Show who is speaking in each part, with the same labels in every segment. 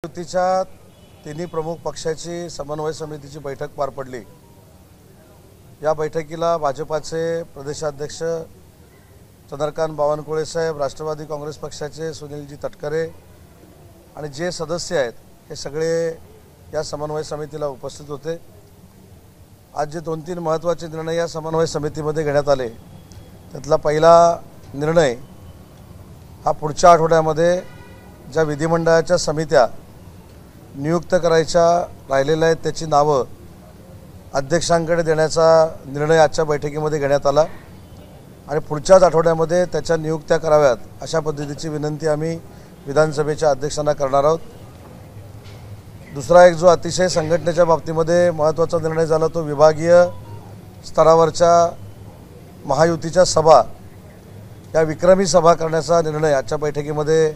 Speaker 1: युतीच्या तिन्ही प्रमुख पक्षाची समन्वय समितीची बैठक पार पडली। या बैठकीला भाजपाचे प्रदेशाध्यक्ष चंद्रकांत बावनकुळे साहेब, राष्ट्रवादी काँग्रेस पक्षाचे सुनीलजी तटकरे आणि जे सदस्य आहेत हे सगळे या समन्वय समितीला उपस्थित होते। आज जे 2-3 महत्त्वाचे निर्णय या समन्वय समितीमध्ये घेण्यात आले, त्यातला पहिला निर्णय हा पुढच्या आठवड्यामध्ये ज्या विधिमंडळाच्या समित्या नियुक्त करायच्या राहिलेल्या आहेत त्याची नावं अध्यक्षांकडे देण्याचा निर्णय आजच्या बैठकीमध्ये घेण्यात आला आणि पुढच्याच आठवड्यामध्ये त्याच्या नियुक्त्या कराव्यात अशा पद्धतीची विनंती आम्ही विधानसभेच्या अध्यक्षांना करणार आहोत। दुसरा एक जो अतिशय संघटनेच्या बाबतीमध्ये महत्त्वाचा निर्णय झाला तो विभागीय स्तरावरच्या महायुतीच्या सभा या विक्रमी सभा करण्याचा निर्णय आजच्या बैठकीमध्ये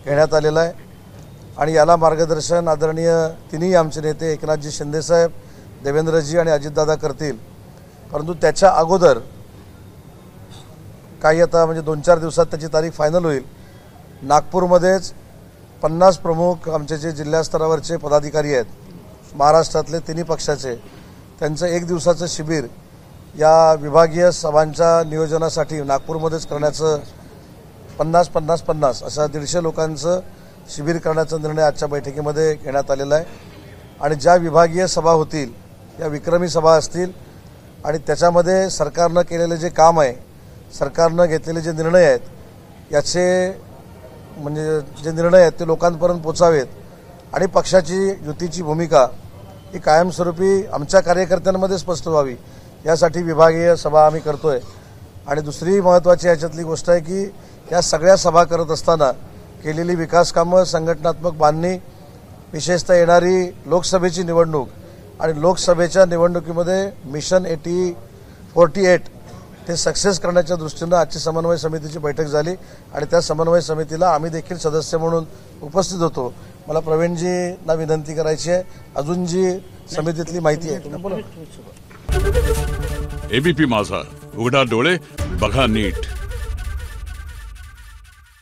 Speaker 1: घेण्यात आलेला आहे आणि याला मार्गदर्शन आदरणीय तिन्ही आमचे नेते एकनाथजी शिंदे साहेब, देवेंद्रजी आणि अजितदादा करतील। परंतु त्याच्या अगोदर काही आता म्हणजे 2-4 दिवसात त्याची तारीख फायनल होईल। नागपूरमध्येच 50 प्रमुख आमचे जे जिल्हा स्तरावरचे पदाधिकारी आहेत महाराष्ट्रातले तिन्ही पक्षाचे, त्यांचं 1 दिवसाचं शिबिर या विभागीय सभांच्या नियोजनासाठी नागपूरमध्येच करण्याचं 50-50-50 अशा 150 लोकांचं शिबिर करण्याचा निर्णय आजच्या बैठकीमध्ये घेण्यात आलेला आहे आणि ज्या विभागीय सभा होतील या विक्रमी सभा असतील आणि त्याच्यामध्ये सरकारनं केलेले जे काम आहे, सरकारनं घेतलेले जे निर्णय आहेत याचे म्हणजे जे निर्णय आहेत ते लोकांपर्यंत पोचावेत आणि पक्षाची युतीची भूमिका ही कायमस्वरूपी आमच्या कार्यकर्त्यांमध्ये स्पष्ट व्हावी यासाठी विभागीय सभा आम्ही करतोय। आणि दुसरी महत्त्वाची याच्यातली गोष्ट आहे की या सगळ्या सभा करत असताना केलेली विकास कामं, संघटनात्मक बांधणी, विशेषतः येणारी लोकसभेची निवडणूक आणि लोकसभेच्या निवडणुकीमध्ये मिशन 48 ते सक्सेस करण्याच्या दृष्टीनं आजची समन्वय समितीची बैठक झाली आणि त्या समन्वय समितीला आम्ही देखील सदस्य म्हणून उपस्थित होतो। मला प्रवीणजींना विनंती करायची आहे, अजून जी समितीतली माहिती आहे।
Speaker 2: एबीपी माझा, उघडा डोळे बघा नीट।